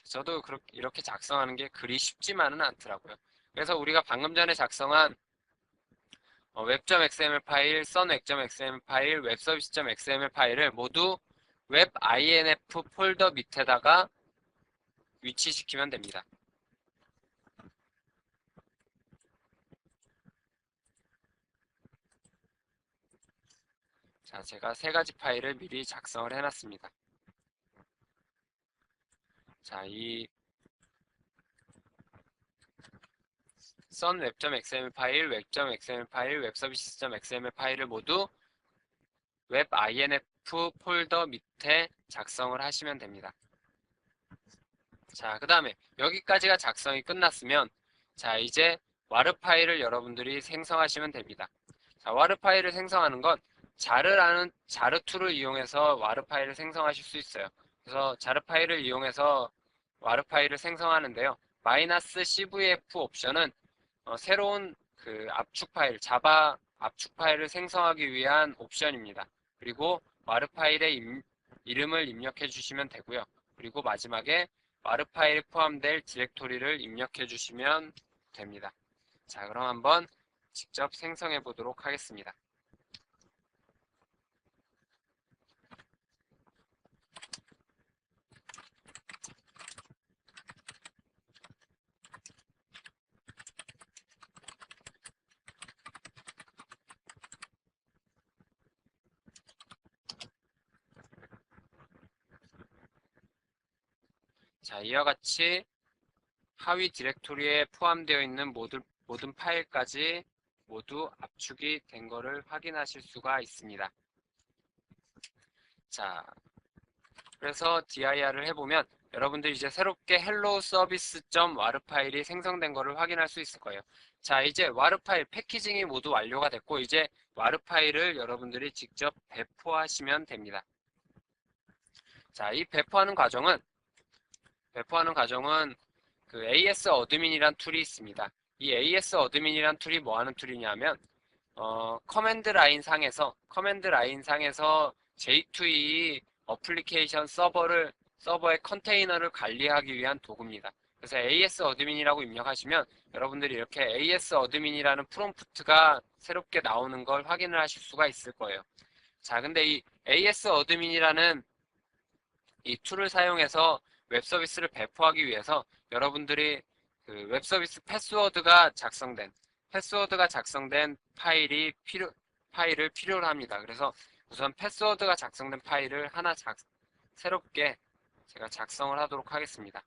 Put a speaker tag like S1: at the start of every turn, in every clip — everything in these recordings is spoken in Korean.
S1: 저도 이렇게 작성하는 게 그리 쉽지만은 않더라고요. 그래서 우리가 방금 전에 작성한 web.xml 파일, sun.xml 파일, webservice.xml 파일을 모두 web.inf 폴더 밑에다가 위치시키면 됩니다. 자, 제가 세 가지 파일을 미리 작성을 해놨습니다. 자, 이 sun web.xml 파일, web.xml 파일, webservices.xml 파일을 모두 web.inf 폴더 밑에 작성을 하시면 됩니다. 자, 그 다음에 여기까지가 작성이 끝났으면 자, 이제 와르 파일을 여러분들이 생성하시면 됩니다. 자, 와르 파일을 생성하는 건 자르라는 자르 툴을 이용해서 와르 파일을 생성하실 수 있어요. 그래서 자르 파일을 이용해서 와르 파일을 생성하는데요. -cvf 옵션은 새로운 그 압축 파일, 자바 압축 파일을 생성하기 위한 옵션입니다. 그리고 와르 파일의 이름을 입력해 주시면 되고요. 그리고 마지막에 와르 파일에 포함될 디렉토리를 입력해 주시면 됩니다. 자, 그럼 한번 직접 생성해 보도록 하겠습니다. 자, 이와 같이 하위 디렉토리에 포함되어 있는 모든 파일까지 모두 압축이 된 것을 확인하실 수가 있습니다. 자, 그래서 dir을 해보면 여러분들 이제 새롭게 hello service.war 파일이 생성된 것을 확인할 수 있을 거예요. 자, 이제 war 파일 패키징이 모두 완료가 됐고 이제 war 파일을 여러분들이 직접 배포하시면 됩니다. 자, 이 배포하는 과정은 그 AS 어드민이란 툴이 있습니다. 이 AS 어드민이란 툴이 뭐 하는 툴이냐면 커맨드 라인 상에서 J2E 어플리케이션 서버의 컨테이너를 관리하기 위한 도구입니다. 그래서 AS 어드민이라고 입력하시면 여러분들이 이렇게 AS 어드민이라는 프롬프트가 새롭게 나오는 걸 확인을 하실 수가 있을 거예요. 자, 근데 이 AS 어드민이라는 이 툴을 사용해서 웹 서비스를 배포하기 위해서 여러분들이 그 웹 서비스 패스워드가 작성된 파일을 필요로 합니다. 그래서 우선 패스워드가 작성된 파일을 하나 새롭게 제가 작성을 하도록 하겠습니다.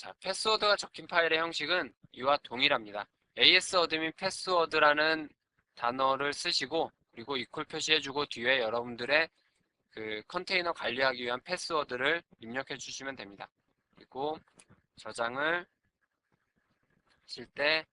S1: 자, 패스워드가 적힌 파일의 형식은 이와 동일합니다. as어드민 패스워드라는 단어를 쓰시고 그리고 이퀄 표시해주고 뒤에 여러분들의 그 컨테이너 관리하기 위한 패스워드를 입력해 주시면 됩니다. 그리고 저장을 하실 때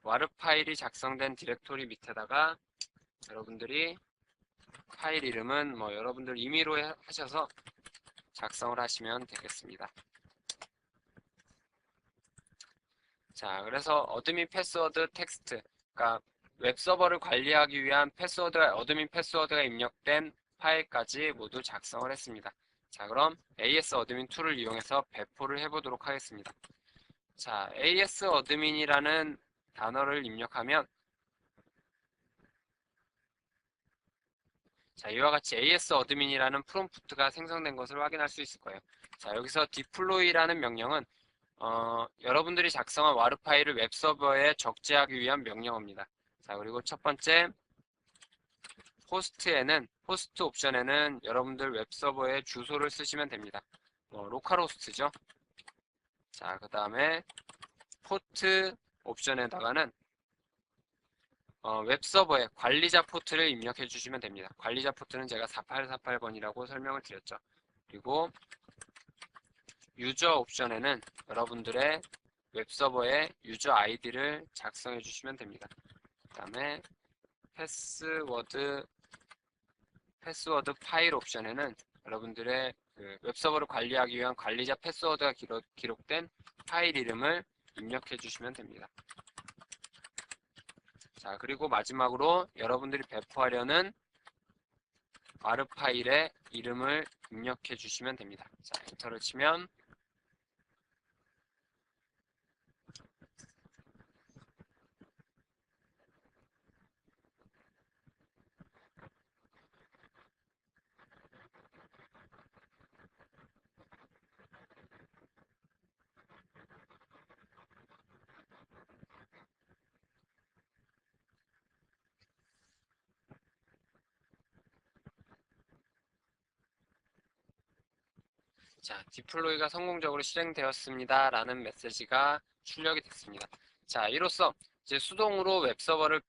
S1: 와르 파일이 작성된 디렉토리 밑에다가 여러분들이 파일 이름은 뭐 여러분들 임의로 하셔서 작성을 하시면 되겠습니다. 자, 그래서 어드민 패스워드 텍스트, 그러니까 웹서버를 관리하기 위한 어드민 패스워드가 입력된 파일까지 모두 작성을 했습니다. 자, 그럼 AS 어드민 툴을 이용해서 배포를 해보도록 하겠습니다. 자, AS 어드민이라는 단어를 입력하면 자, 이와 같이 AS 어드민이라는 프롬프트가 생성된 것을 확인할 수 있을 거예요. 자, 여기서 deploy라는 명령은 여러분들이 작성한 와르 파일을 웹서버에 적재하기 위한 명령어입니다. 자, 그리고 첫 번째 호스트 옵션에는 여러분들 웹서버의 주소를 쓰시면 됩니다. 로컬호스트죠. 자, 그 다음에 포트 옵션에다가는 웹서버의 관리자 포트를 입력해 주시면 됩니다. 관리자 포트는 제가 4848번이라고 설명을 드렸죠. 그리고 유저 옵션에는 여러분들의 웹서버의 유저 아이디를 작성해 주시면 됩니다. 그다음에 패스워드 파일 옵션에는 여러분들의 그 웹서버를 관리하기 위한 관리자 패스워드가 기록된 파일 이름을 입력해 주시면 됩니다. 자, 그리고 마지막으로 여러분들이 배포하려는 와르 파일의 이름을 입력해 주시면 됩니다. 자, 엔터를 치면 자, 디플로이가 성공적으로 실행되었습니다 라는 메시지가 출력이 됐습니다. 자, 이로써 이제 수동으로 웹서버를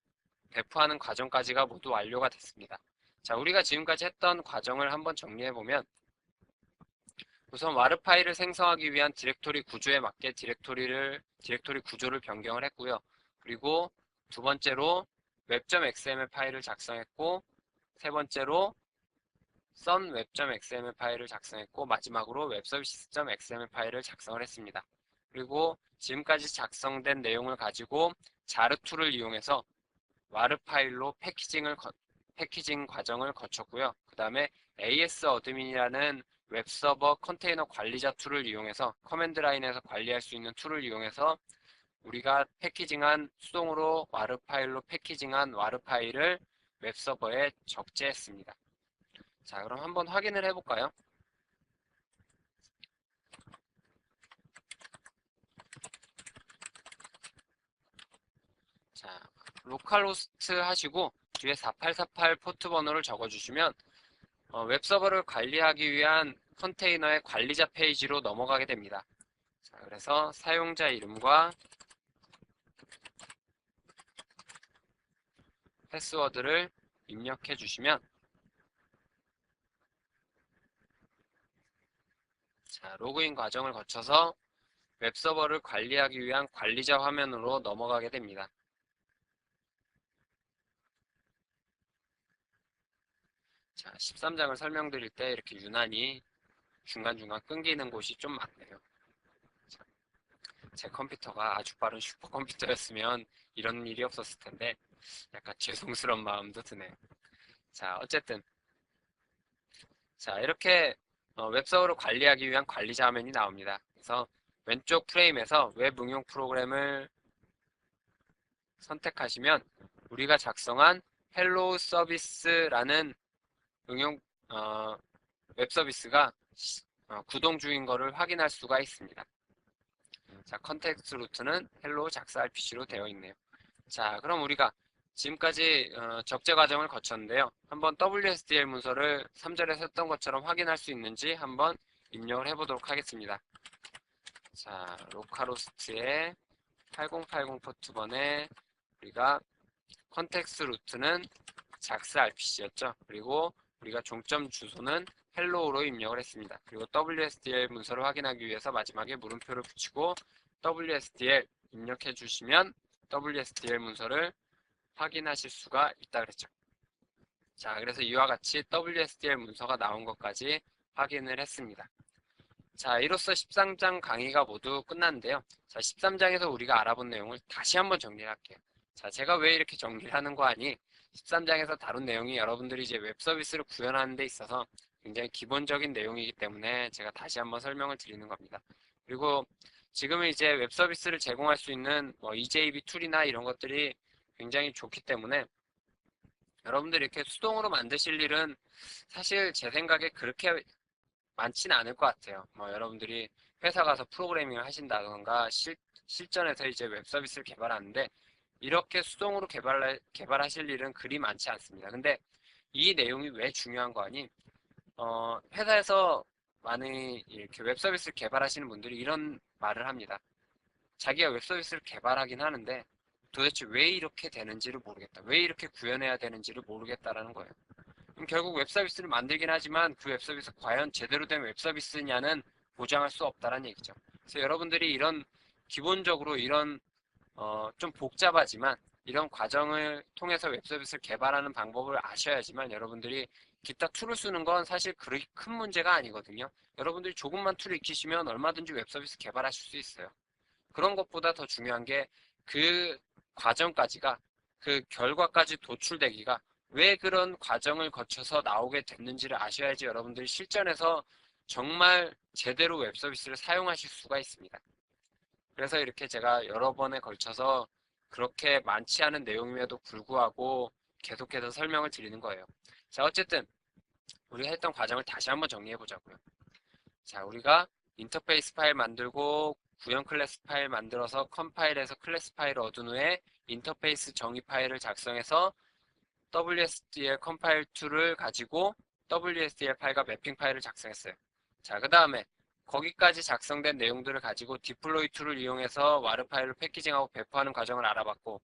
S1: 배포하는 과정까지가 모두 완료가 됐습니다. 자, 우리가 지금까지 했던 과정을 한번 정리해보면 우선 와르 파일을 생성하기 위한 디렉토리 구조에 맞게 디렉토리 구조를 변경을 했고요. 그리고 두 번째로 web.xml 파일을 작성했고, 세 번째로 sun web.xml 파일을 작성했고, 마지막으로 webservices.xml 파일을 작성을 했습니다. 그리고 지금까지 작성된 내용을 가지고 자르 툴을 이용해서 와르 파일로 패키징 과정을 거쳤고요. 그 다음에 AS 어드민이라는 웹서버 컨테이너 관리자 툴을 이용해서 커맨드 라인에서 관리할 수 있는 툴을 이용해서 우리가 수동으로 와르 파일로 패키징한 와르 파일을 웹서버에 적재했습니다. 자, 그럼 한번 확인을 해볼까요? 자, 로컬호스트 하시고 뒤에 4848 포트 번호를 적어주시면 웹서버를 관리하기 위한 컨테이너의 관리자 페이지로 넘어가게 됩니다. 자, 그래서 사용자 이름과 패스워드를 입력해 주시면 자, 로그인 과정을 거쳐서 웹서버를 관리하기 위한 관리자 화면으로 넘어가게 됩니다. 자, 13장을 설명드릴 때 이렇게 유난히 중간중간 끊기는 곳이 좀 많네요. 자, 제 컴퓨터가 아주 빠른 슈퍼컴퓨터였으면 이런 일이 없었을 텐데 약간 죄송스러운 마음도 드네요. 자, 어쨌든 자, 이렇게 웹서버를 관리하기 위한 관리자 화면이 나옵니다. 그래서 왼쪽 프레임에서 웹 응용 프로그램을 선택하시면 우리가 작성한 헬로우 서비스라는 응용 웹 서비스가 구동 중인 것을 확인할 수가 있습니다. 자, 컨텍스트 루트는 헬로 작사 RPC로 되어 있네요. 자, 그럼 우리가 지금까지 적재 과정을 거쳤는데요. 한번 WSDL 문서를 3절에 썼던 것처럼 확인할 수 있는지 한번 입력을 해보도록 하겠습니다. 자, 로컬호스트에 8080 포트번에 우리가 컨텍스트 루트는 작스 RPC였죠. 그리고 우리가 종점 주소는 헬로우로 입력을 했습니다. 그리고 WSDL 문서를 확인하기 위해서 마지막에 물음표를 붙이고 WSDL 입력해 주시면 WSDL 문서를 확인하실 수가 있다 그랬죠. 자, 그래서 이와 같이 WSDL 문서가 나온 것까지 확인을 했습니다. 자, 이로써 13장 강의가 모두 끝났는데요. 자, 13장에서 우리가 알아본 내용을 다시 한번 정리를 할게요. 자, 제가 왜 이렇게 정리를 하는 거 아니? 13장에서 다룬 내용이 여러분들이 이제 웹 서비스를 구현하는 데 있어서 굉장히 기본적인 내용이기 때문에 제가 다시 한번 설명을 드리는 겁니다. 그리고 지금은 이제 웹 서비스를 제공할 수 있는 EJB 툴이나 이런 것들이 굉장히 좋기 때문에 여러분들이 이렇게 수동으로 만드실 일은 사실 제 생각에 그렇게 많지는 않을 것 같아요. 여러분들이 회사 가서 프로그래밍을 하신다던가 실전에서 이제 웹 서비스를 개발하는데 이렇게 수동으로 개발하실 일은 그리 많지 않습니다. 근데 이 내용이 왜 중요한 거 아니? 회사에서 많이 이렇게 웹 서비스를 개발하시는 분들이 이런 말을 합니다. 자기가 웹 서비스를 개발하긴 하는데 도대체 왜 이렇게 되는지를 모르겠다. 왜 이렇게 구현해야 되는지를 모르겠다라는 거예요. 그럼 결국 웹 서비스를 만들긴 하지만 그 웹 서비스 과연 제대로 된 웹 서비스냐는 보장할 수 없다는 얘기죠. 그래서 여러분들이 이런 기본적으로 이런 좀 복잡하지만 이런 과정을 통해서 웹 서비스를 개발하는 방법을 아셔야지만 여러분들이 기타 툴을 쓰는 건 사실 그렇게 큰 문제가 아니거든요. 여러분들이 조금만 툴을 익히시면 얼마든지 웹 서비스 개발하실 수 있어요. 그런 것보다 더 중요한 게 그 과정까지가, 그 결과까지 도출되기가 왜 그런 과정을 거쳐서 나오게 됐는지를 아셔야지 여러분들이 실전에서 정말 제대로 웹 서비스를 사용하실 수가 있습니다. 그래서 이렇게 제가 여러 번에 걸쳐서 그렇게 많지 않은 내용임에도 불구하고 계속해서 설명을 드리는 거예요. 자, 어쨌든 우리가 했던 과정을 다시 한번 정리해 보자고요. 자, 우리가 인터페이스 파일 만들고 구형 클래스 파일 만들어서 컴파일해서 클래스 파일을 얻은 후에 인터페이스 정의 파일을 작성해서 WSDL 컴파일 툴을 가지고 WSDL 파일과 매핑 파일을 작성했어요. 자, 그 다음에 거기까지 작성된 내용들을 가지고 디플로이 툴을 이용해서 와르 파일을 패키징하고 배포하는 과정을 알아봤고,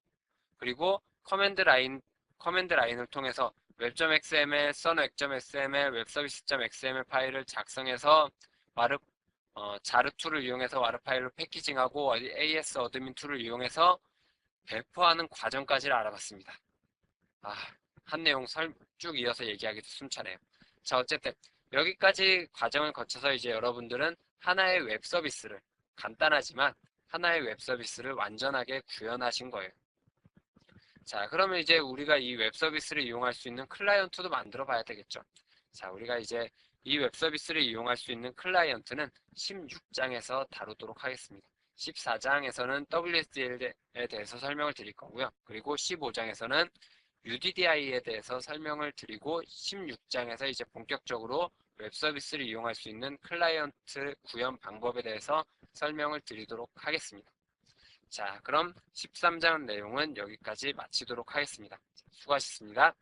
S1: 그리고 커맨드 라인을 통해서 웹.xml, 썬.xml, 웹서비스.xml 파일을 작성해서 와르 자르 툴을 이용해서 와르 파일로 패키징하고 AS 어드민 툴을 이용해서 배포하는 과정까지를 알아봤습니다. 한 내용 쭉 이어서 얘기하기도 숨차네요. 자, 어쨌든 여기까지 과정을 거쳐서 이제 여러분들은 하나의 웹 서비스를, 간단하지만 하나의 웹 서비스를 완전하게 구현하신 거예요. 자, 그러면 이제 우리가 이 웹 서비스를 이용할 수 있는 클라이언트도 만들어 봐야 되겠죠. 자, 우리가 이제 이 웹 서비스를 이용할 수 있는 클라이언트는 16장에서 다루도록 하겠습니다. 14장에서는 WSDL에 대해서 설명을 드릴 거고요. 그리고 15장에서는 UDDI에 대해서 설명을 드리고 16장에서 이제 본격적으로 웹 서비스를 이용할 수 있는 클라이언트 구현 방법에 대해서 설명을 드리도록 하겠습니다. 자, 그럼 13장 내용은 여기까지 마치도록 하겠습니다. 수고하셨습니다.